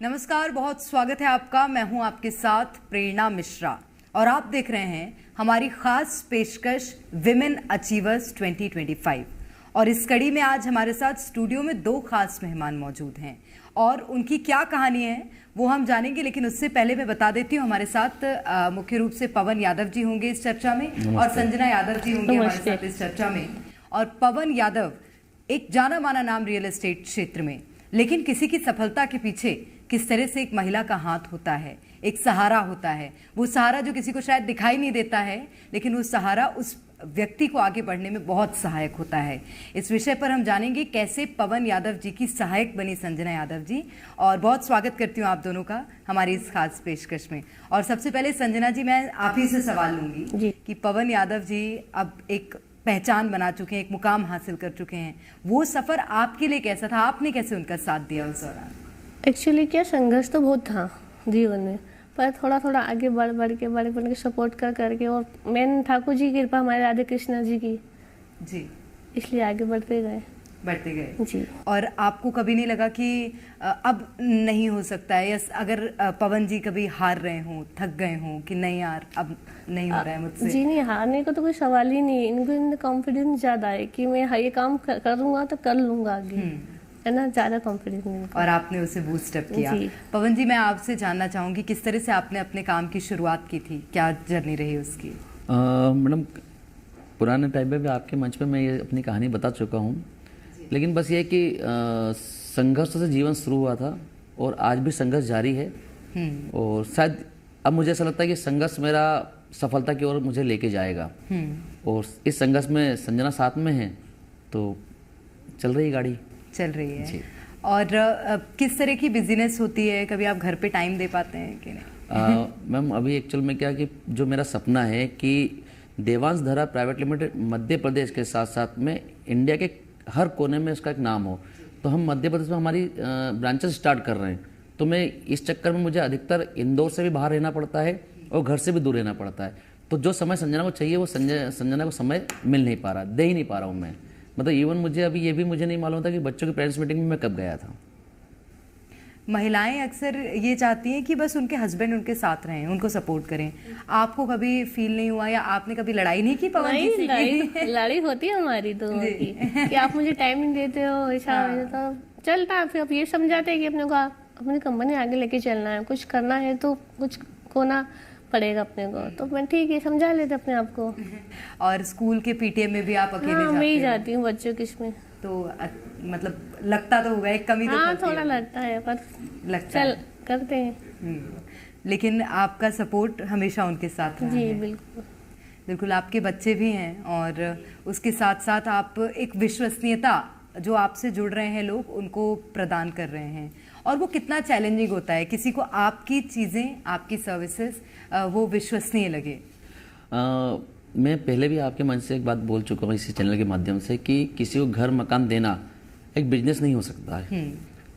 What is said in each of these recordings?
नमस्कार, बहुत स्वागत है आपका। मैं हूं आपके साथ प्रेरणा मिश्रा और आप देख रहे हैं हमारी खास पेशकश विमेन अचीवर्स 2025। और इस कड़ी में आज हमारे साथ स्टूडियो में दो खास मेहमान मौजूद हैं और उनकी क्या कहानी है वो हम जानेंगे। लेकिन उससे पहले मैं बता देती हूँ, हमारे साथ मुख्य रूप से पवन यादव जी होंगे इस चर्चा में और संजना यादव जी होंगे हमारे साथ इस चर्चा में। और पवन यादव एक जाना माना नाम रियल एस्टेट क्षेत्र में, लेकिन किसी की सफलता के पीछे किस तरह से एक महिला का हाथ होता है, एक सहारा होता है। वो सहारा जो किसी को शायद दिखाई नहीं देता है, लेकिन वो सहारा उस व्यक्ति को आगे बढ़ने में बहुत सहायक होता है। इस विषय पर हम जानेंगे कैसे पवन यादव जी की सहायक बनी संजना यादव जी। और बहुत स्वागत करती हूँ आप दोनों का हमारी इस खास पेशकश में। और सबसे पहले संजना जी, मैं आप ही से सवाल लूंगी कि पवन यादव जी अब एक पहचान बना चुके हैं, एक मुकाम हासिल कर चुके हैं। वो सफर आपके लिए कैसा था? आपने कैसे उनका साथ दिया उस दौरान? एक्चुअली क्या संघर्ष तो बहुत था जीवन में, पर थोड़ा थोड़ा आगे बढ़ के सपोर्ट करके, और मेन ठाकुर जी की कृपा, हमारे राधे कृष्णा जी की जी, इसलिए आगे बढ़ते गए जी। और आपको कभी नहीं लगा कि अब नहीं हो सकता है, या अगर पवन जी कभी हार रहे हों, थक गए हों कि नहीं यार अब नहीं हो रहा है मुझसे? जी नहीं, हारने का तो कोई सवाल ही नहीं। इनको कॉन्फिडेंस ज़्यादा है कि मैं ये काम करूँगा तो कर लूँगा आगे, है ना, ज़्यादा कॉन्फिडेंस नहीं। और आपने उसे बूस्टअप किया। पवन जी, मैं आपसे जानना चाहूँगी किस तरह से आपने अपने काम की शुरुआत की थी, क्या जर्नी रही उसकी? मैडम, पुराने टाइम में भी आपके मंच पे मैं ये अपनी कहानी बता चुका हूँ, लेकिन बस ये कि संघर्ष से जीवन शुरू हुआ था और आज भी संघर्ष जारी है। और शायद अब मुझे ऐसा लगता है कि संघर्ष मेरा सफलता की ओर मुझे लेके जाएगा। और इस संघर्ष में संजना साथ में है, तो चल रही गाड़ी चल रही है। और किस तरह की बिजनेस होती है? कभी आप घर पे टाइम दे पाते हैं कि नहीं? मैम, अभी एक्चुअल में क्या कि जो मेरा सपना है कि देवांश धरा प्राइवेट लिमिटेड मध्य प्रदेश के साथ साथ में इंडिया के हर कोने में उसका एक नाम हो, तो हम मध्य प्रदेश में हमारी ब्रांचेस स्टार्ट कर रहे हैं। तो मैं इस चक्कर में मुझे अधिकतर इंदौर से भी बाहर रहना पड़ता है और घर से भी दूर रहना पड़ता है। तो जो समय संजना को चाहिए वो संजना को समय मिल नहीं पा रहा, दे ही नहीं पा रहा हूँ मैं। मतलब इवन मुझे अभी ये भी मुझे नहीं मालूम था कि बच्चों की पेरेंट्स मीटिंग में मैं कब गया था। महिलाएं अक्सर ये चाहती हैं कि बस उनके हस्बैंड उनके साथ रहें, उनको सपोर्ट करें। आपको कभी फील नहीं हुआ, या आपने कभी लड़ाई नहीं की पवन जी से? लड़ाई होती है हमारी दोनों की कि आप मुझे टाइम नहीं देते हो, ऐसा तो चलता है। फिर अब ये समझाते हैं कि अपने को अपनी कंपनी आगे लेके चलना है, कुछ करना है तो कुछ खोना पड़ेगा अपने को, तो मैं ठीक है समझा लेते अपने आप को। और स्कूल के पीटीएम में भी आप अकेले जाते हैं? मैं ही जाती हूँ बच्चों की इसमें। तो मतलब लगता तो होगा एक कमी तो? हाँ, थोड़ा लगता है, पर चल करते हैं। लेकिन आपका सपोर्ट हमेशा उनके साथ रहा जी है? बिल्कुल। आपके बच्चे भी हैं और उसके साथ साथ आप एक विश्वसनीयता जो आपसे जुड़ रहे हैं लोग, उनको प्रदान कर रहे हैं। और वो कितना चैलेंजिंग होता है किसी को आपकी चीज़ें, आपकी सर्विसेज वो विश्वसनीय लगे। मैं पहले भी आपके मंच से एक बात बोल चुका हूँ इसी चैनल के माध्यम से कि किसी को घर मकान देना एक बिजनेस नहीं हो सकता है।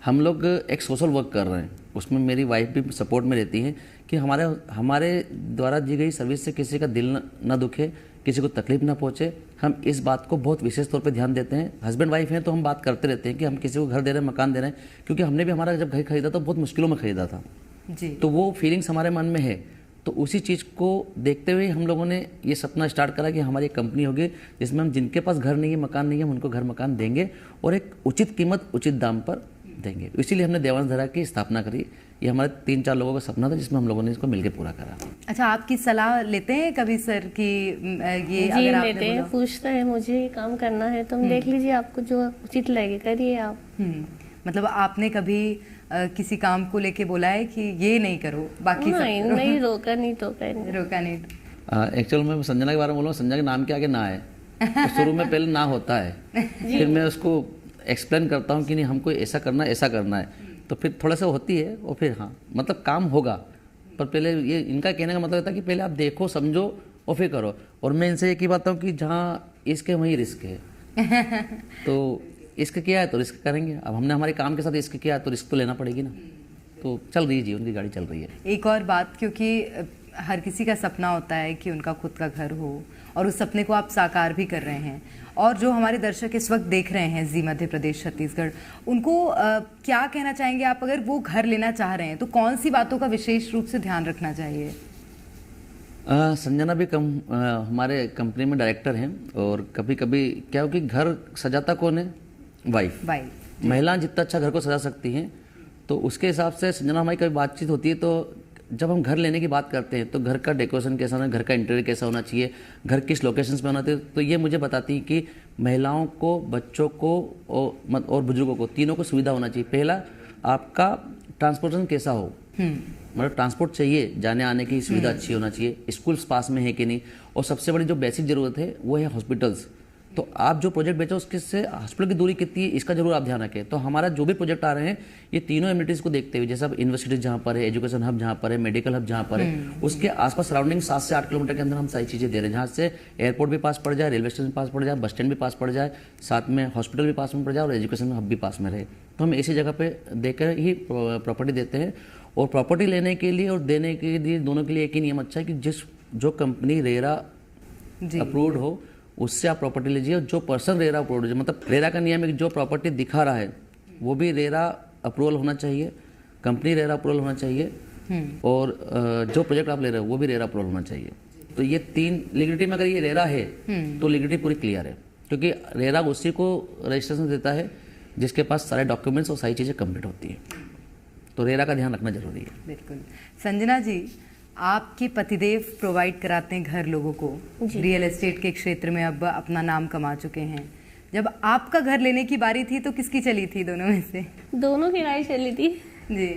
हम लोग एक सोशल वर्क कर रहे हैं, उसमें मेरी वाइफ भी सपोर्ट में रहती है कि हमारे द्वारा दी गई सर्विस से किसी का दिल ना दुखे, किसी को तकलीफ ना पहुँचे। हम इस बात को बहुत विशेष तौर पे ध्यान देते हैं। हस्बैंड वाइफ हैं तो हम बात करते रहते हैं कि हम किसी को घर दे रहे हैं, मकान दे रहे हैं, क्योंकि हमने भी हमारा जब घर खरीदा तो बहुत मुश्किलों में खरीदा था जी। तो वो फीलिंग्स हमारे मन में है। तो उसी चीज़ को देखते हुए हम लोगों ने ये सपना स्टार्ट करा कि हमारी एक कंपनी होगी जिसमें हम जिनके पास घर नहीं है, मकान नहीं है, हम उनको घर मकान देंगे और एक उचित कीमत उचित दाम पर देंगे। इसीलिए हमने देवांश धरा की स्थापना करी। ये हमारे 3-4 लोगों का सपना था जिसमें हम लोगों ने इसको मिलकर पूरा करा। अच्छा, आपकी सलाह लेते हैं कभी सर कि ये जी, अगर लेते हैं, पूछते हैं मुझे ये काम करना है तो देख लीजिए, आपको जो उचित लगे करिए आप। मतलब आपने कभी किसी काम को लेके बोला है कि ये नहीं करो, बाकी नहीं रोका नहीं रोका नहीं। एक्चुअल में संजना के बारे में बोलूँ, संजना के नाम के आगे ना है तो शुरू में पहले ना होता है फिर मैं उसको एक्सप्लेन करता हूँ कि नहीं हमको ऐसा करना है तो फिर थोड़ा सा होती है और फिर हाँ मतलब काम होगा। पर पहले ये इनका कहने का मतलब था कि पहले आप देखो समझो और फिर करो। और मैं इनसे एक ही बात हूँ कि जहाँ इश्क है वहीं रिस्क है तो इश्क किया है तो रिस्क करेंगे। अब हमने हमारे काम के साथ इश्क किया है तो रिस्क तो लेना पड़ेगी ना। तो चल रही है जीवन की गाड़ी, चल रही है। एक और बात, क्योंकि हर किसी का सपना होता है कि उनका खुद का घर हो और उस सपने को आप साकार भी कर रहे हैं। और जो हमारे दर्शक इस वक्त देख रहे हैं जी मध्य प्रदेश छत्तीसगढ़, उनको क्या कहना चाहेंगे आप? अगर वो घर लेना चाह रहे हैं तो कौन सी बातों का विशेष रूप से ध्यान रखना चाहिए? संजना भी हमारे कंपनी में डायरेक्टर हैं, और कभी कभी क्या हो कि घर सजाता कौन है? वाइफ। महिला जितना अच्छा घर को सजा सकती हैं, तो उसके हिसाब से संजना हमारी कभी बातचीत होती है, तो जब हम घर लेने की बात करते हैं तो घर का डेकोरेशन कैसा होना, घर का इंटीरियर कैसा होना चाहिए, घर किस लोकेशंस पे होना चाहिए, तो ये मुझे बताती है कि महिलाओं को, बच्चों को और बुजुर्गों को, तीनों को सुविधा होना चाहिए। पहला, आपका ट्रांसपोर्टेशन कैसा हो, मतलब ट्रांसपोर्ट चाहिए, जाने आने की सुविधा अच्छी होना चाहिए, स्कूल्स पास में है कि नहीं, और सबसे बड़ी जो बेसिक ज़रूरत है वो है हॉस्पिटल्स। तो आप जो प्रोजेक्ट बेचो उसके से हॉस्पिटल की दूरी कितनी है, इसका जरूर आप ध्यान रखें। तो हमारा जो भी प्रोजेक्ट आ रहे हैं ये तीनों एमिनिटीज़ को देखते हुए, जैसे अब यूनिवर्सिटीज जहाँ पर है, एजुकेशन हब जहाँ पर है, मेडिकल हब जहाँ पर है, उसके आसपास सराउंडिंग 7 से 8 किलोमीटर के अंदर हम सारी चीज़ें दे रहे हैं, जहाँ से एयरपोर्ट भी पास पड़ जाए, रेलवे स्टेशन पास पड़ जाए, बस स्टैंड भी पास पड़ जाए, साथ में हॉस्पिटल भी पास में पड़ जाए और एजुकेशन हब भी पास में रहे। तो हम ऐसी जगह पे देकर ही प्रॉपर्टी देते हैं। और प्रॉपर्टी लेने के लिए और देने के लिए दोनों के लिए एक ही नियम अच्छा है कि जो कंपनी रेरा अप्रूव्ड हो उससे आप प्रॉपर्टी लीजिए, और जो पर्सन रेरा अप्रूव्ड है, मतलब रेरा का नियम है कि जो प्रॉपर्टी दिखा रहा है वो भी रेरा अप्रूवल होना चाहिए, कंपनी रेरा अप्रूवल होना चाहिए, और जो प्रोजेक्ट आप ले रहे हो वो भी रेरा अप्रूवल होना चाहिए। तो ये 3 लीगलिटी में अगर ये रेरा है तो लीगलिटी पूरी क्लियर है, क्योंकि रेरा उसी को रजिस्ट्रेशन देता है जिसके पास सारे डॉक्यूमेंट्स और सारी चीज़ें कंप्लीट होती है। तो रेरा का ध्यान रखना जरूरी है। बिल्कुल। संजना जी, आपके पतिदेव प्रोवाइड कराते हैं घर लोगों को, रियल एस्टेट के क्षेत्र में अब अपना नाम कमा चुके हैं। जब आपका घर लेने की बारी थी तो किसकी चली थी दोनों में से? दोनों की राय चली थी जी।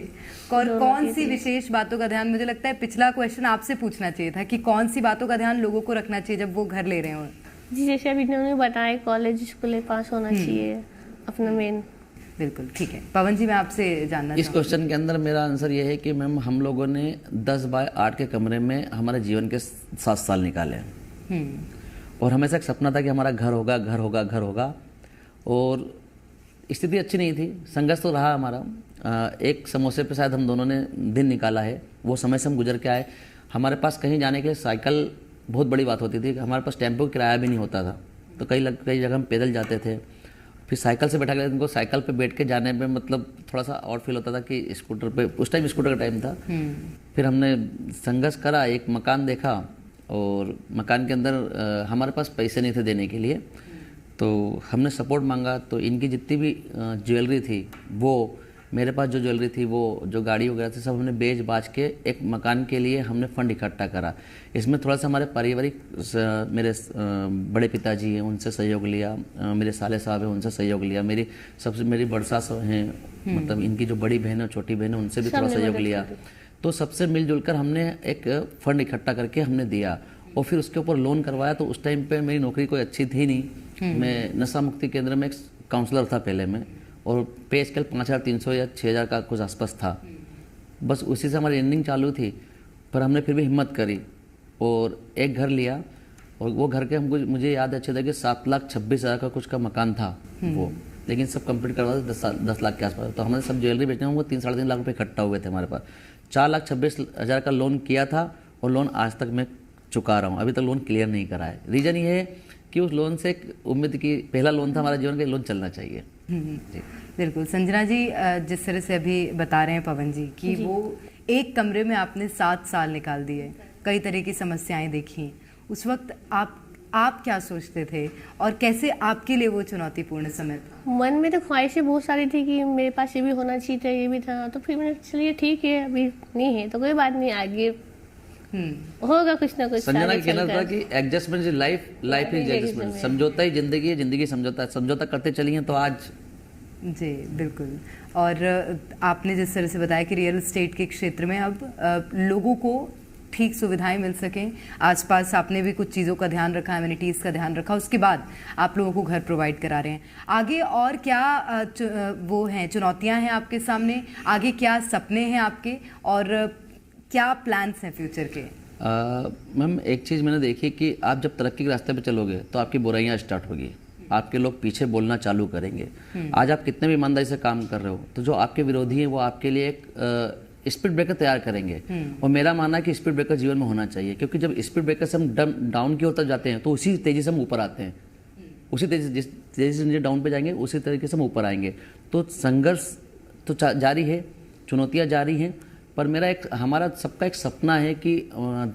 कौन सी विशेष बातों का ध्यान, मुझे लगता है पिछला क्वेश्चन आपसे पूछना चाहिए था कि कौन सी बातों का ध्यान लोगों को रखना चाहिए जब वो घर ले रहे हो? जी, जैसे अभी इन्होंने बताया कॉलेज स्कूल पास होना चाहिए अपना मेन। बिल्कुल ठीक है। पवन जी, मैं आपसे जानना इस क्वेश्चन के अंदर मेरा आंसर ये है कि मैम हम लोगों ने 10 बाय 8 के कमरे में हमारे जीवन के 7 साल निकाले हैं, और हमेशा एक सपना था कि हमारा घर होगा, घर होगा, घर होगा, और स्थिति अच्छी नहीं थी, संघर्ष तो रहा हमारा। एक समोसे पे शायद हम दोनों ने दिन निकाला है, वो समय से हम गुजर के आए। हमारे पास कहीं जाने के लिए साइकिल बहुत बड़ी बात होती थी, हमारे पास टेम्पो का किराया भी नहीं होता था, तो कई जगह हम पैदल जाते थे, फिर साइकिल से बैठा कर उनको साइकिल पे बैठ के जाने में मतलब थोड़ा सा और फील होता था कि स्कूटर पे, उस टाइम स्कूटर का टाइम था। फिर हमने संघर्ष करा, एक मकान देखा, और मकान के अंदर हमारे पास पैसे नहीं थे देने के लिए, तो हमने सपोर्ट मांगा। तो इनकी जितनी भी ज्वेलरी थी, वो मेरे पास जो ज्वेलरी थी, वो जो गाड़ी वगैरह थी, सब हमने बेच बाच के एक मकान के लिए हमने फंड इकट्ठा करा। इसमें थोड़ा सा हमारे पारिवारिक, मेरे बड़े पिताजी हैं उनसे सहयोग लिया, मेरे साले साहब हैं उनसे सहयोग लिया, मेरी बड़ सास हैं, मतलब इनकी जो बड़ी बहन है छोटी बहन है उनसे भी थोड़ा सहयोग लिया। तो सबसे मिलजुल कर हमने एक फंड इकट्ठा करके हमने दिया, और फिर उसके ऊपर लोन करवाया। तो उस टाइम पे मेरी नौकरी कोई अच्छी थी नहीं, मैं नशा मुक्ति केंद्र में एक काउंसलर था पहले में, और पे स्केल 5300 या 6000 का कुछ आसपास था, बस उसी से हमारी अर्निंग चालू थी। पर हमने फिर भी हिम्मत करी और एक घर लिया, और वो घर के हमको, मुझे याद अच्छे था कि 7,26,000 का कुछ का मकान था वो, लेकिन सब कंप्लीट करवा 10 लाख के आसपास। तो हमने सब ज्वेलरी बेचने में वो 3-3.5 लाख रुपए इकट्ठा हुए थे हमारे पास। 4,26,000 का लोन किया था, और लोन आज तक मैं चुका रहा हूँ, अभी तक लोन क्लियर नहीं करा है। रीज़न ये है कि उस लोन से एक उम्मीद की, पहला लोन था हमारा जीवन का, लोन चलना चाहिए। जी बिल्कुल। संजना जी, जिस तरह से अभी बता रहे हैं पवन जी कि वो एक कमरे में आपने 7 साल निकाल दिए, कई तरह की समस्याएं देखी, उस वक्त आप क्या सोचते थे और कैसे आपके लिए वो चुनौतीपूर्ण समय था? मन में तो ख्वाहिशें बहुत सारी थी कि मेरे पास ये भी होना चाहिए था, ये भी था, तो फिर मैंने चलिए ठीक है, अभी नहीं है तो कोई बात नहीं, आगे होगा कुछ ना कुछ। संजना का कहना था कि adjustment is life, life is adjustment, समझौता ही जिंदगी है, जिंदगी समझौता है, समझौता करते चलिए तो आज। जी बिल्कुल। और आपने जिस तरह से बताया कि रियल एस्टेट के क्षेत्र में अब लोगों को ठीक सुविधाएं मिल सकें, आसपास आपने भी कुछ चीज़ों का ध्यान रखा, एमिनिटीज़ का ध्यान रखा, उसके बाद आप लोगों को घर प्रोवाइड करा रहे हैं। आगे और क्या वो हैं, चुनौतियां हैं आपके सामने, आगे क्या सपने हैं आपके, और क्या प्लान्स हैं फ्यूचर के? मैम एक चीज़ मैंने देखी कि आप जब तरक्की के रास्ते पे चलोगे तो आपकी बुराइयां स्टार्ट होगी, आपके लोग पीछे बोलना चालू करेंगे। आज आप कितने भी ईमानदारी से काम कर रहे हो तो जो आपके विरोधी हैं वो आपके लिए एक स्पीड ब्रेकर तैयार करेंगे। और मेरा मानना है कि स्पीड ब्रेकर जीवन में होना चाहिए, क्योंकि जब स्पीड ब्रेकर से हम डाउन की ओर तक जाते हैं तो उसी तेजी से हम ऊपर आते हैं। उसी तेजी से जिस तेजी से नीचे डाउन पे जाएंगे उसी तरीके से हम ऊपर आएंगे। तो संघर्ष तो जारी है, चुनौतियाँ जारी हैं, पर हमारा सबका एक सपना है कि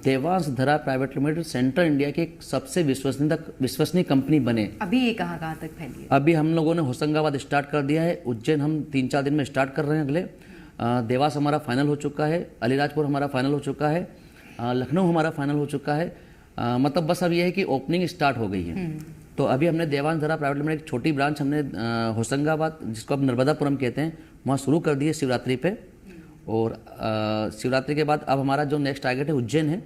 देवांश धरा प्राइवेट लिमिटेड सेंट्रल इंडिया की एक सबसे विश्वसनीय कंपनी बने। अभी ये कहाँ तक फैली है? अभी हम लोगों ने होशंगाबाद स्टार्ट कर दिया है, उज्जैन हम 3-4 दिन में स्टार्ट कर रहे हैं अगले, देवास हमारा फाइनल हो चुका है, अलीराजपुर हमारा फाइनल हो चुका है, लखनऊ हमारा फाइनल हो चुका है। मतलब बस अब ये है कि ओपनिंग स्टार्ट हो गई है। तो अभी हमने देवांश धरा प्राइवेट लिमिटेड एक छोटी ब्रांच हमने होशंगाबाद, जिसको अब नर्मदापुरम कहते हैं, वहाँ शुरू कर दी है शिवरात्रि पे। और शिवरात्रि के बाद अब हमारा जो नेक्स्ट टारगेट है उज्जैन है।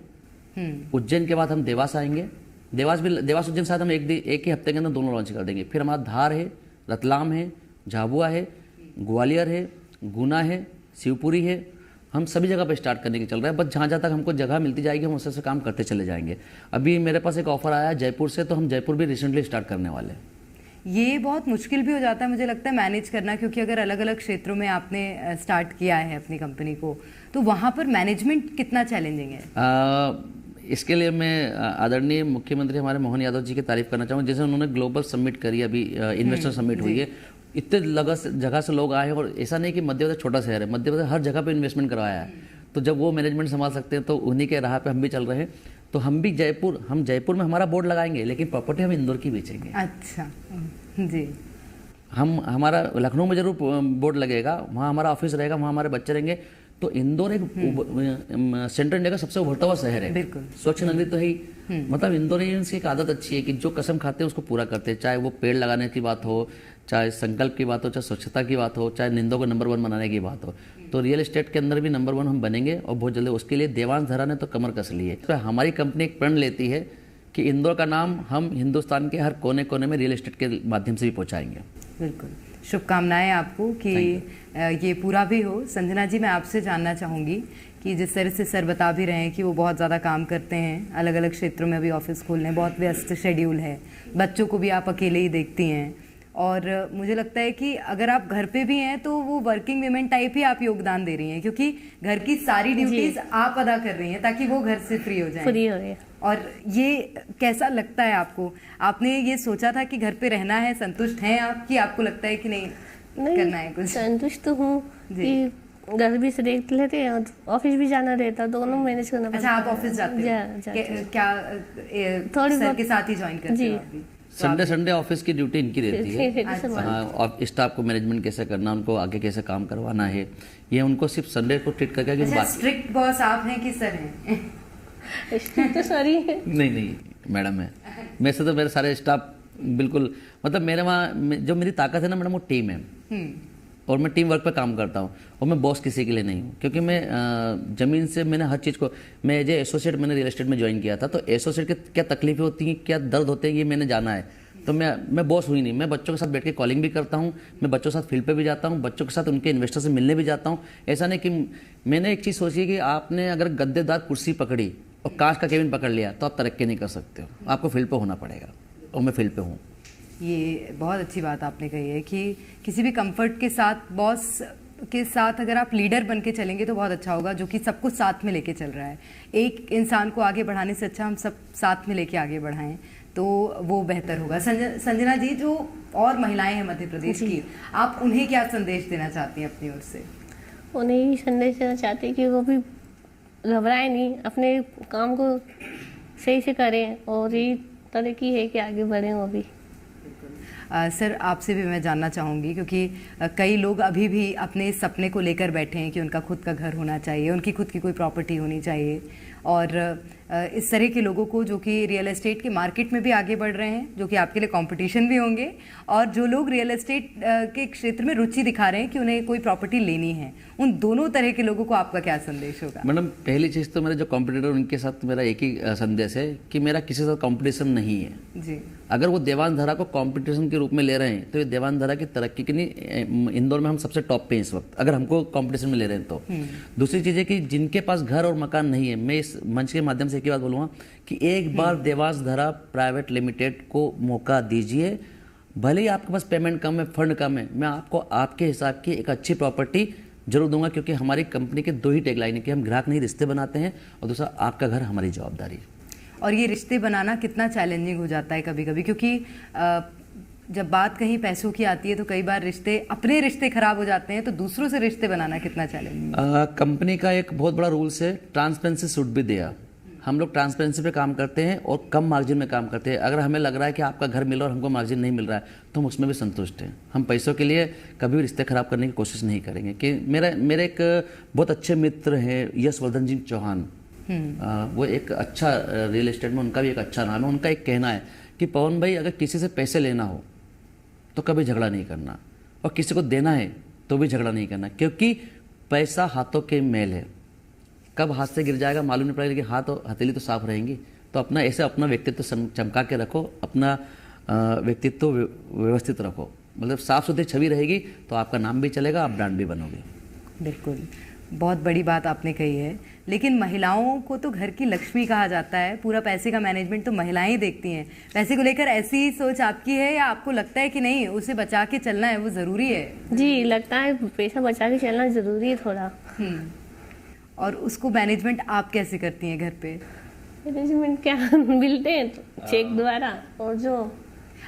उज्जैन के बाद हम देवास आएंगे। देवास उज्जैन साथ हम एक ही हफ्ते के अंदर दोनों लॉन्च कर देंगे। फिर हमारा धार है, रतलाम है, झाबुआ है, ग्वालियर है, गुना है, शिवपुरी है। हम सभी जगह पे स्टार्ट करने की चल रहा है, बस जहाँ तक हमको जगह मिलती जाएगी हम उससे काम करते चले जाएंगे। अभी मेरे पास एक ऑफर आया है जयपुर से, तो हम जयपुर भी रिसेंटली स्टार्ट करने वाले हैं। ये बहुत मुश्किल भी हो जाता है मुझे लगता है मैनेज करना, क्योंकि अगर अलग अलग क्षेत्रों में आपने स्टार्ट किया है अपनी कंपनी को, तो वहाँ पर मैनेजमेंट कितना चैलेंजिंग है? इसके लिए मैं आदरणीय मुख्यमंत्री हमारे मोहन यादव जी की तारीफ करना चाहूँगा। जैसे उन्होंने ग्लोबल समिट करी, अभी इन्वेस्टर समिट हुई है, इतने जगह से लोग आए हैं। और ऐसा नहीं कि मध्य प्रदेश छोटा शहर है, मध्य प्रदेश हर जगह पे इन्वेस्टमेंट करवाया है। तो जब वो मैनेजमेंट संभाल सकते हैं तो उन्हीं के राह पे हम भी चल रहे हैं। तो हम जयपुर में हमारा बोर्ड लगाएंगे, लेकिन प्रॉपर्टी हम इंदौर की बेचेंगे। अच्छा जी। हमारा लखनऊ में जरूर बोर्ड लगेगा, वहाँ हमारा ऑफिस रहेगा, वहाँ हमारे बच्चे रहेंगे। तो इंदौर एक सेंट्रल इंडिया का सबसे उभरता हुआ शहर है, स्वच्छ नगरी तो है ही। मतलब इंदौरियंस की एक आदत अच्छी है कि जो कसम खाते हैं उसको पूरा करते हैं, चाहे वो पेड़ लगाने की बात हो, चाहे संकल्प की बात हो, चाहे स्वच्छता की बात हो, चाहे निंदों को नंबर 1 बनाने की बात हो। तो रियल एस्टेट के अंदर भी नंबर 1 हम बनेंगे, और बहुत जल्दी। उसके लिए देवांश धरा ने तो कमर कस ली है। तो हमारी कंपनी एक प्रण लेती है कि इंदौर का नाम हम हिंदुस्तान के हर कोने कोने में रियल एस्टेट के माध्यम से भी पहुंचाएंगे। बिल्कुल, शुभकामनाएं आपको कि ये पूरा भी हो। संजना जी, मैं आपसे जानना चाहूँगी कि जिस तरह से सर बता भी रहे हैं कि वो बहुत ज़्यादा काम करते हैं, अलग अलग क्षेत्रों में अभी ऑफिस खोलने, बहुत व्यस्त शेड्यूल है, बच्चों को भी आप अकेले ही देखती हैं, और मुझे लगता है कि अगर आप घर पे भी हैं तो वो वर्किंग वीमेन टाइप ही आप योगदान दे रही हैं, क्योंकि घर की सारी ड्यूटीज आप अदा कर रही हैं ताकि वो घर से फ्री हो जाए। और ये कैसा लगता है आपको? आपने ये सोचा था कि घर पे रहना है, संतुष्ट हैं आप, कि आपको लगता है कि नहीं करना है कुछ? संतुष्ट तो हूँ कि घर भी से देख लेते हैं और ऑफिस भी जाना रहता, दोनों मैनेज करना पड़ता। अच्छा, आप ऑफिस जाते हैं? क्या थोड़ी सर के साथ ही ज्वाइन करते हो? संडे ऑफिस की ड्यूटी इनकी रहती है। हाँ, और स्टाफ को मैनेजमेंट कैसे करना, उनको आगे कैसे काम करवाना है, ये उनको सिर्फ संडे को ट्रीट करके। अच्छा, स्ट्रिक्ट बॉस आप हैं कि सर हैं? तो सॉरी है। नहीं मैडम है। वैसे तो मेरे सारे स्टाफ बिल्कुल, मतलब मेरे वहाँ जो मेरी ताकत है ना मैडम, वो टीम है। और मैं टीम वर्क पे काम करता हूँ, और मैं बॉस किसी के लिए नहीं हूँ। क्योंकि मैं ज़मीन से मैंने हर चीज़ को, मैं एज एसोसिएट मैंने रियल एस्टेट में ज्वाइन किया था, तो एसोसिएट के क्या तकलीफें होती हैं, क्या दर्द होते हैं, ये मैंने जाना है। तो मैं बॉस हुई नहीं, मैं बच्चों के साथ बैठ के कॉलिंग भी करता हूँ, मैं बच्चों के साथ फील्ड पे भी जाता हूँ, बच्चों के साथ उनके इन्वेस्टर से मिलने भी जाता हूँ। ऐसा नहीं कि मैंने एक चीज़ सोची है कि आपने अगर गद्देदार कुर्सी पकड़ी और कांच का केबिन पकड़ लिया तो आप तरक्की नहीं कर सकते हो, आपको फील्ड पे होना पड़ेगा, और मैं फील्ड पे हूँ। ये बहुत अच्छी बात आपने कही है कि किसी भी कंफर्ट के साथ, बॉस के साथ अगर आप लीडर बन के चलेंगे तो बहुत अच्छा होगा, जो कि सब कुछ साथ में लेके चल रहा है। एक इंसान को आगे बढ़ाने से अच्छा हम सब साथ में लेके आगे बढ़ाएं तो वो बेहतर होगा। संजना जी, जो और महिलाएं हैं मध्य प्रदेश की, आप उन्हें क्या संदेश देना चाहती हैं अपनी ओर से? उन्हें ही संदेश देना चाहती है कि वो भी घबराएं नहीं, अपने काम को सही से करें, और यही तरक्की है कि आगे बढ़ें वो भी। सर, आपसे भी मैं जानना चाहूँगी, क्योंकि कई लोग अभी भी अपने सपने को लेकर बैठे हैं कि उनका खुद का घर होना चाहिए, उनकी खुद की कोई प्रॉपर्टी होनी चाहिए, और इस तरह के लोगों को जो कि रियल एस्टेट के मार्केट में भी आगे बढ़ रहे हैं, जो कि आपके लिए कंपटीशन भी होंगे, और जो लोग रियल एस्टेट के क्षेत्र में रुचि दिखा रहे हैं कि उन्हें कोई प्रॉपर्टी लेनी है, उन दोनों तरह के लोगों को आपका क्या संदेश होगा? मैडम, पहली चीज़ तो मेरे जो कॉम्पिटिटर उनके साथ मेरा एक ही संदेश है कि मेरा किसी के साथ कॉम्पिटिशन नहीं है जी। अगर वो देवांश धरा को कंपटीशन के रूप में ले रहे हैं तो ये देवांश धरा की तरक्की के लिए इंदौर में हम सबसे टॉप पे हैं इस वक्त, अगर हमको कंपटीशन में ले रहे हैं तो। दूसरी चीज़ है कि जिनके पास घर और मकान नहीं है, मैं इस मंच के माध्यम से एक ही बात बोलूँगा कि एक बार देवांश धरा प्राइवेट लिमिटेड को मौका दीजिए। भले ही आपके पास पेमेंट कम है, फंड कम है, मैं आपको आपके हिसाब की एक अच्छी प्रॉपर्टी जरूर दूंगा, क्योंकि हमारी कंपनी के दो ही टैगलाइन है कि हम ग्राहक नहीं रिश्ते बनाते हैं, और दूसरा आपका घर हमारी जवाबदारी। और ये रिश्ते बनाना कितना चैलेंजिंग हो जाता है कभी कभी, क्योंकि जब बात कहीं पैसों की आती है तो कई बार अपने रिश्ते खराब हो जाते हैं, तो दूसरों से रिश्ते बनाना कितना चैलेंजिंग है? कंपनी का एक बहुत बड़ा रूल्स है, ट्रांसपेरेंसी शुड बी देयर। हम लोग ट्रांसपेरेंसी पे काम करते हैं और कम मार्जिन में काम करते हैं। अगर हमें लग रहा है कि आपका घर मिल रहा है और हमको मार्जिन नहीं मिल रहा है तो हम उसमें भी संतुष्ट हैं। हम पैसों के लिए कभी भी रिश्ते खराब करने की कोशिश नहीं करेंगे। कि मेरे एक बहुत अच्छे मित्र हैं यशवर्धन जी चौहान, वो एक अच्छा रियल एस्टेट में उनका भी एक अच्छा नाम है। उनका एक कहना है कि पवन भाई, अगर किसी से पैसे लेना हो तो कभी झगड़ा नहीं करना, और किसी को देना है तो भी झगड़ा नहीं करना, क्योंकि पैसा हाथों के मैल है। कब हाथ से गिर जाएगा मालूम नहीं पड़ेगा, लेकिन हाथ और हथेली तो साफ रहेंगी। तो अपना व्यक्तित्व चमका के रखो, अपना व्यक्तित्व व्यवस्थित रखो, मतलब साफ सुथरी छवि रहेगी तो आपका नाम भी चलेगा, आप ब्रांड भी बनोगे। बिल्कुल, बहुत बड़ी बात आपने कही है। लेकिन महिलाओं को तो घर की लक्ष्मी कहा जाता है, पूरा पैसे का मैनेजमेंट तो महिलाएं ही देखती हैं। पैसे को लेकर ऐसी ही सोच आपकी है, या आपको लगता है कि नहीं, उसे बचा के चलना है, वो ज़रूरी है? जी, लगता है पैसा बचा के चलना ज़रूरी है थोड़ा। और उसको मैनेजमेंट आप कैसे करती हैं घर पे? मैनेजमेंट क्या मिलते हैं तो चेक द्वारा, और जो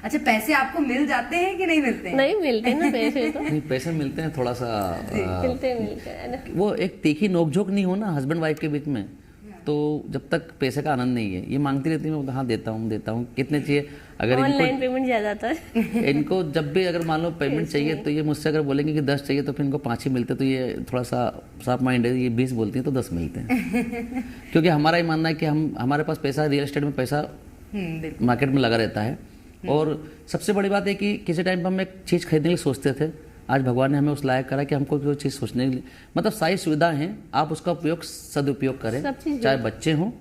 अच्छा, पैसे आपको मिल जाते हैं कि नहीं मिलते हैं? नहीं मिलते ना पैसे तो नहीं, पैसे मिलते हैं थोड़ा सा मिलते हैं ना। वो एक तीखी नोकझोंक नहीं हो ना हस्बैंड वाइफ के बीच में, तो जब तक पैसे का आनंद नहीं है। ये मांगती रहती है, मैं हाँ देता हूँ, कितने चाहिए। अगर ऑनलाइन पेमेंट ज़्यादा आता है इनको जब भी अगर मान लो पेमेंट चाहिए तो ये मुझसे अगर बोलेंगे कि 10 चाहिए तो फिर इनको 5 ही मिलते, तो ये थोड़ा सा साफ माइंड है। ये 20 बोलती हैं तो 10 मिलते हैं क्योंकि हमारा ही मानना है कि हमारे पास पैसा, रियल एस्टेट में पैसा मार्केट में लगा रहता है। और सबसे बड़ी बात है कि किसी टाइम पर हम एक चीज़ खरीदने के लिए सोचते थे, आज भगवान ने हमें उस लायक करा कि हमको कोई चीज़ सोचने के लिए, मतलब सारी सुविधा हैं, आप उसका सदुपयोग करें, चाहे बच्चे हों,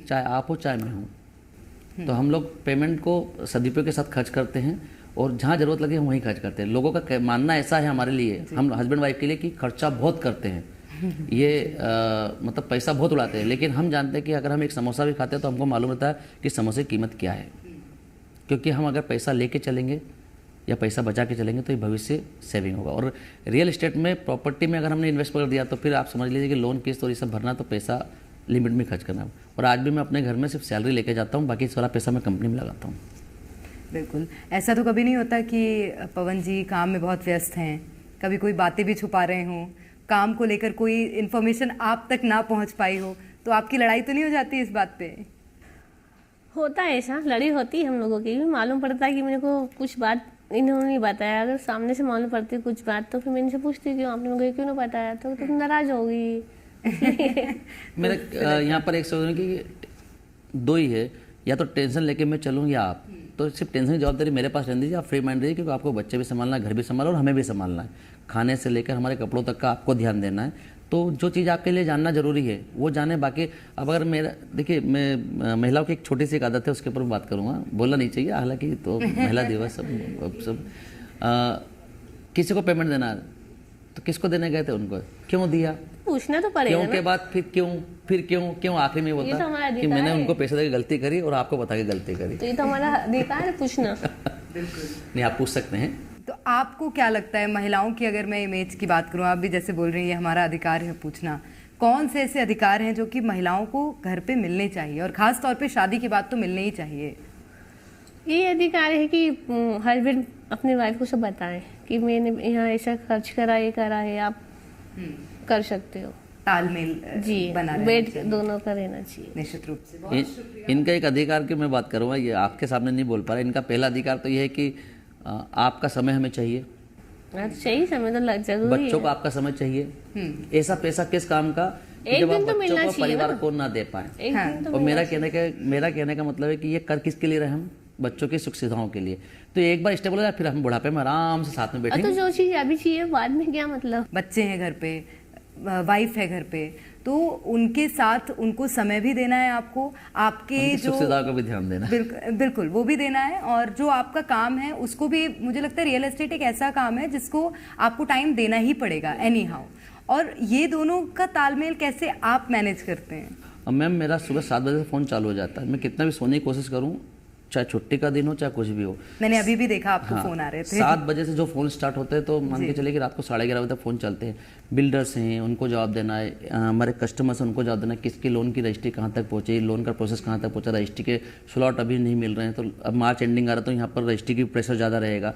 चाहे आप हो, चाहे मैं हूँ। तो हम लोग पेमेंट को सदुपयोग के साथ खर्च करते हैं, और जहाँ ज़रूरत लगे हम वहीं खर्च करते हैं। लोगों का मानना ऐसा है हमारे लिए, हम हस्बैंड वाइफ के लिए, कि खर्चा बहुत करते हैं, ये मतलब पैसा बहुत उड़ाते हैं। लेकिन हम जानते हैं कि अगर हम एक समोसा भी खाते हैं तो हमको मालूम रहता है कि समोसे की कीमत क्या है, क्योंकि हम अगर पैसा लेके चलेंगे या पैसा बचा के चलेंगे तो ये भविष्य सेविंग होगा। और रियल एस्टेट में, प्रॉपर्टी में अगर हमने इन्वेस्ट कर दिया तो फिर आप समझ लीजिए कि लोन किस्त और ये सब भरना, तो पैसा लिमिट में खर्च करना। और आज भी मैं अपने घर में सिर्फ सैलरी लेके जाता हूँ, बाकी सारा पैसा मैं कंपनी में लगाता हूँ। बिल्कुल, ऐसा तो कभी नहीं होता कि पवन जी काम में बहुत व्यस्त हैं, कभी कोई बातें भी छुपा रहे हों, काम को लेकर कोई इन्फॉर्मेशन आप तक ना पहुँच पाई हो, तो आपकी लड़ाई तो नहीं हो जाती इस बात पे? होता है ऐसा, लड़ी होती है हम लोगों की भी। मालूम पड़ता है कि मेरे को कुछ बात इन्होंने नहीं बताया, अगर सामने से मालूम पड़ती है कुछ बात तो फिर मैं इनसे पूछती क्यों आपने मुझे क्यों नहीं बताया, तो तुम नाराज होगी मेरे यहाँ पर एक सोच कि दो ही है, या तो टेंशन लेके मैं चलूँ या आप। तो सिर्फ टेंशन की जवाबदारी मेरे पास रहने दीजिए, आप फ्री माइंड रहिए, क्योंकि आपको बच्चे भी संभालना है, घर भी संभालना, और हमें भी संभालना है। खाने से लेकर हमारे कपड़ों तक का आपको ध्यान देना है। तो जो चीज़ आपके लिए जानना जरूरी है वो जाने। बाकी अब अगर मेरा देखिए, मैं महिलाओं की एक छोटी सी एक आदत है, उसके ऊपर बात करूँगा, बोलना नहीं चाहिए हालांकि, तो महिला दिवस सब किसी को पेमेंट देना है तो किसको देने गए थे, उनको क्यों दिया, पूछना तो पड़ेगा क्यों के बाद फिर क्यों आखिरी में बोलता कि मैंने उनको पैसे देकर गलती करी और आपको बता के गलती करी। तो ये तो हमारा अधिकार है पूछना। नहीं, आप पूछ सकते हैं। तो आपको क्या लगता है, महिलाओं की अगर मैं इमेज की बात करूं, आप भी जैसे बोल रही हैं हमारा अधिकार है पूछना, कौन से ऐसे अधिकार हैं जो कि महिलाओं को घर पे मिलने चाहिए, और खास तौर पे शादी के बाद तो मिलने ही चाहिए? ये अधिकार है कि हस्बैंड अपने वाइफ को सब बताएं कि मैंने यहाँ ऐसा खर्च करा, ये करा है, आप कर सकते हो। तालमेल जी, बना बैठ दोनों का रहना चाहिए निश्चित रूप से। इनका एक अधिकार की मैं बात करूँगा, ये आपके सामने नहीं बोल पा रहा। इनका पहला अधिकार तो ये है कि आपका समय हमें चाहिए। सही समय तो लग जरूरी है। बच्चों को आपका समय चाहिए। ऐसा पैसा किस काम का एक जब आप दिन तो बच्चों मिलना को चाहिए परिवार ना। को ना दे पाए। एक दिन तो और मेरा कहने का मतलब है कि ये कर किसके लिए रहे हम, बच्चों की सुख सुविधाओं के लिए। तो एक बार स्टेबल हो जाए, फिर हम बुढ़ापे में आराम से साथ में बैठेंगे। तो जो चीज अभी चाहिए बाद में क्या मतलब। बच्चे हैं घर पे, वाइफ है घर पे, तो उनके साथ उनको समय भी देना है आपको, आपके जो सुख सुविधाओं का भी ध्यान देना है। बिल्कुल वो भी देना है, और जो आपका काम है उसको भी। मुझे लगता है रियल एस्टेट एक ऐसा काम है जिसको आपको टाइम देना ही पड़ेगा एनी हाउ। और ये दोनों का तालमेल कैसे आप मैनेज करते हैं? अब मैम, मेरा सुबह 7 बजे से फ़ोन चालू हो जाता है, मैं कितना भी सोने की कोशिश करूँ चाहे छुट्टी का दिन हो चाहे कुछ भी हो। मैंने अभी भी देखा आपको हाँ, फोन आ रहे थे। 7 बजे से जो फ़ोन स्टार्ट होते हैं तो मान के चले कि रात को 11:30 बजे तक फ़ोन चलते हैं। बिल्डर्स हैं, उनको जवाब देना है, हमारे कस्टमर्स हैं, उनको जवाब देना है, किसकी लोन की रजिस्ट्री कहाँ तक पहुँची, लोन का प्रोसेस कहाँ तक पहुँचा, रजिस्ट्री के स्लॉट अभी नहीं मिल रहे हैं, तो अब मार्च एंडिंग आ रहा है तो यहाँ पर रजिस्ट्री की प्रेशर ज़्यादा रहेगा।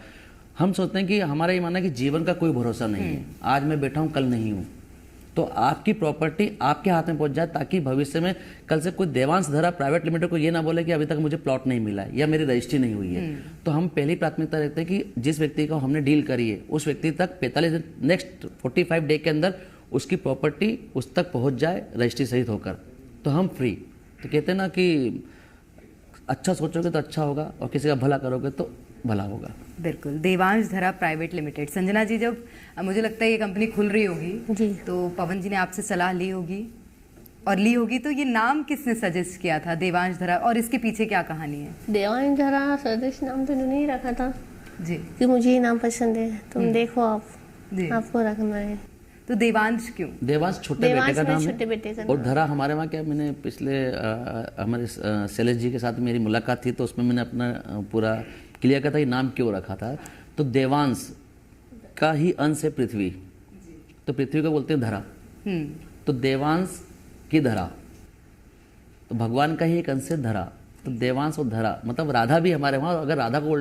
हम सोचते हैं कि हमारा ये मानना है कि जीवन का कोई भरोसा नहीं है, आज मैं बैठा हूँ कल नहीं हूँ, तो आपकी प्रॉपर्टी आपके हाथ में पहुंच जाए ताकि भविष्य में कल से कोई देवांश धरा प्राइवेट लिमिटेड को ये ना बोले कि अभी तक मुझे प्लॉट नहीं मिला है या मेरी रजिस्ट्री नहीं हुई है। तो हम पहली प्राथमिकता रखते हैं कि जिस व्यक्ति को हमने डील करी है उस व्यक्ति तक 45 डे के अंदर उसकी प्रॉपर्टी उस तक पहुंच जाए रजिस्ट्री सहित होकर, तो हम फ्री। तो कहते हैं ना कि अच्छा सोचोगे तो अच्छा होगा और किसी का भला करोगे तो भला होगा। बिल्कुल। देवांश धरा प्राइवेट लिमिटेड। संजना जी, जब मुझे लगता है ये कंपनी खुल रही होगी जी, तो पवन जी ने आपसे सलाह ली होगी, और ली होगी तो ये नाम किसने सजेस्ट किया था देवांश धरा, और इसके पीछे क्या कहानी है? देवांश धरा सजेस्ट नाम तो इन्होंने ही रखा था जी, कि मुझे ये नाम पसंद है, तुम देखो आप, जी। आपको रखना है। तो देवांश क्यों? देवांश छोटे बेटे देवांश का मेरे नाम छोटे है बेटे का और नाम। धरा हमारे वहाँ क्या, मैंने पिछले हमारे शैलेश जी के साथ मेरी मुलाकात थी तो उसमें मैंने अपना पूरा क्लियर किया था कि नाम क्यों रखा था। तो देवांश का ही अंश है पृथ्वी, तो पृथ्वी को बोलते हैं धरा, तो देवांश की धरा, तो भगवान का ही एक अंश है धरा, तो देवांश और धरा मतलब राधा भी हमारे वहाँ, अगर राधा को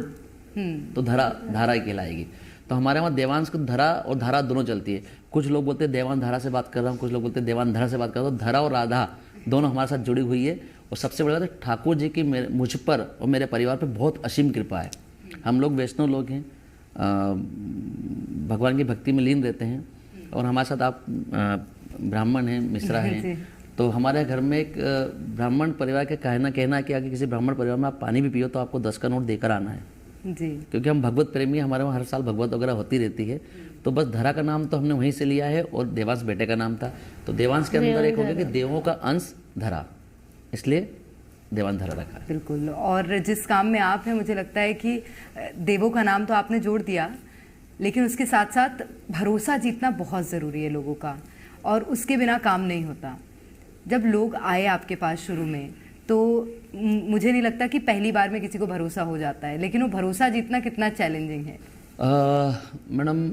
तो धरा धारा ही कहलाएगी। तो हमारे वहाँ देवांश को धरा और धारा दोनों चलती है। कुछ लोग बोलते हैं देवान धारा से बात कर रहा हूँ, कुछ लोग बोलते हैं देवान धरा से बात कर रहा हूँ। तो धरा और राधा दोनों हमारे साथ जुड़ी हुई है। और सबसे बड़ी बात है ठाकुर जी की मुझ पर और मेरे परिवार पर बहुत असीम कृपा है। हम लोग वैष्णव लोग हैं, भगवान की भक्ति में लीन रहते हैं, और हमारे साथ आप ब्राह्मण हैं, मिश्रा हैं, तो हमारे घर में एक ब्राह्मण परिवार का कहना है कि अगर किसी ब्राह्मण परिवार में आप पानी भी पियो तो आपको 10 का नोट देकर आना है जी, क्योंकि हम भगवत प्रेमी हैं, हमारे वहाँ हर साल भगवत वगैरह होती रहती है। तो बस धरा का नाम तो हमने वहीं से लिया है, और देवांश बेटे का नाम था, तो देवांश के अंदर एक हो गया कि देवों का अंश धरा, इसलिए देवान धरा रखा है। बिल्कुल। और जिस काम में आप हैं, मुझे लगता है कि देवों का नाम तो आपने जोड़ दिया, लेकिन उसके साथ साथ भरोसा जीतना बहुत ज़रूरी है लोगों का, और उसके बिना काम नहीं होता। जब लोग आए आपके पास शुरू में तो मुझे नहीं लगता कि पहली बार में किसी को भरोसा हो जाता है, लेकिन वो भरोसा जीतना कितना चैलेंजिंग है। मैडम,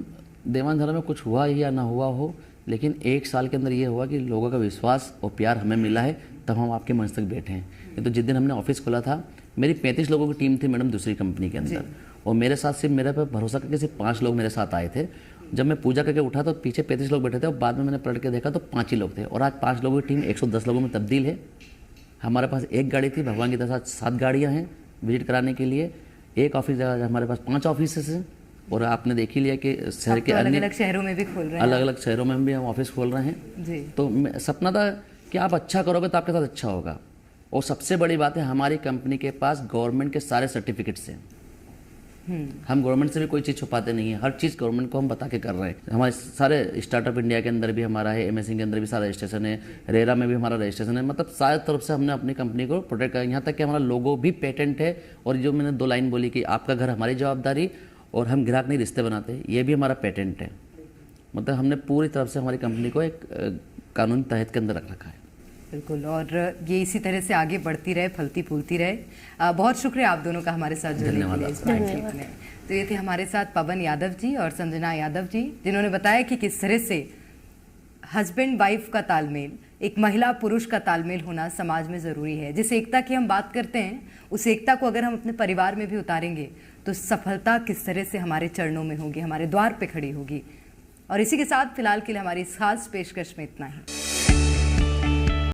देवान धरा में कुछ हुआ या ना हुआ हो, लेकिन 1 साल के अंदर ये हुआ कि लोगों का विश्वास और प्यार हमें मिला है, तब हम आपके मंच तक बैठे हैं। तो जिस दिन हमने ऑफिस खोला था, मेरी 35 लोगों की टीम थी मैडम दूसरी कंपनी के अंदर, और मेरे साथ सिर्फ मेरे पर भरोसा करके सिर्फ 5 लोग मेरे साथ आए थे। जब मैं पूजा करके उठा तो पीछे 35 लोग बैठे थे, और बाद में मैंने पलट के देखा तो 5 ही लोग थे, और आज 5 लोगों की टीम 110 लोगों में तब्दील है। हमारे पास 1 गाड़ी थी, भगवान की तरह 7 गाड़ियाँ हैं विजिट कराने के लिए। एक ऑफिस, हमारे पास 5 ऑफिस हैं, और आपने देख ही लिया कि शहर के अलग अलग शहरों में भी खोल रहे हैं, अलग अलग शहरों में भी हम ऑफिस खोल रहे हैं जी। तो सपना था कि आप अच्छा करोगे तो आपके साथ अच्छा होगा। और सबसे बड़ी बात है, हमारी कंपनी के पास गवर्नमेंट के सारे सर्टिफिकेट्स हैं। हम गवर्नमेंट से भी कोई चीज़ छुपाते नहीं है, हर चीज़ गवर्नमेंट को हम बता के कर रहे हैं। हमारे सारे स्टार्टअप इंडिया के अंदर भी हमारा है, एमएससी के अंदर भी सारा रजिस्ट्रेशन है, रेरा में भी हमारा रजिस्ट्रेशन है, मतलब सारी तरफ से हमने अपनी कंपनी को प्रोटेक्ट किया। यहाँ तक कि हमारा लोगो भी पेटेंट है। और जो मैंने 2 लाइन बोली कि आपका घर हमारी जवाबदारी और हम ग्राहक नहीं रिश्ते बनाते, ये भी हमारा पेटेंट है। मतलब हमने पूरी तरफ से हमारी कंपनी को एक कानून तहत के अंदर रख रखा है। बिल्कुल। और ये इसी तरह से आगे बढ़ती रहे, फलती फूलती रहे। बहुत शुक्रिया आप दोनों का हमारे साथ जुड़ने के लिए इस बातचीत में। तो ये थे हमारे साथ पवन यादव जी और संजना यादव जी, जिन्होंने बताया कि किस तरह से हस्बैंड वाइफ का तालमेल, एक महिला पुरुष का तालमेल होना समाज में ज़रूरी है। जिस एकता की हम बात करते हैं, उस एकता को अगर हम अपने परिवार में भी उतारेंगे तो सफलता किस तरह से हमारे चरणों में होगी, हमारे द्वार पे खड़ी होगी। और इसी के साथ फिलहाल के लिए हमारी इस खास पेशकश में इतना ही।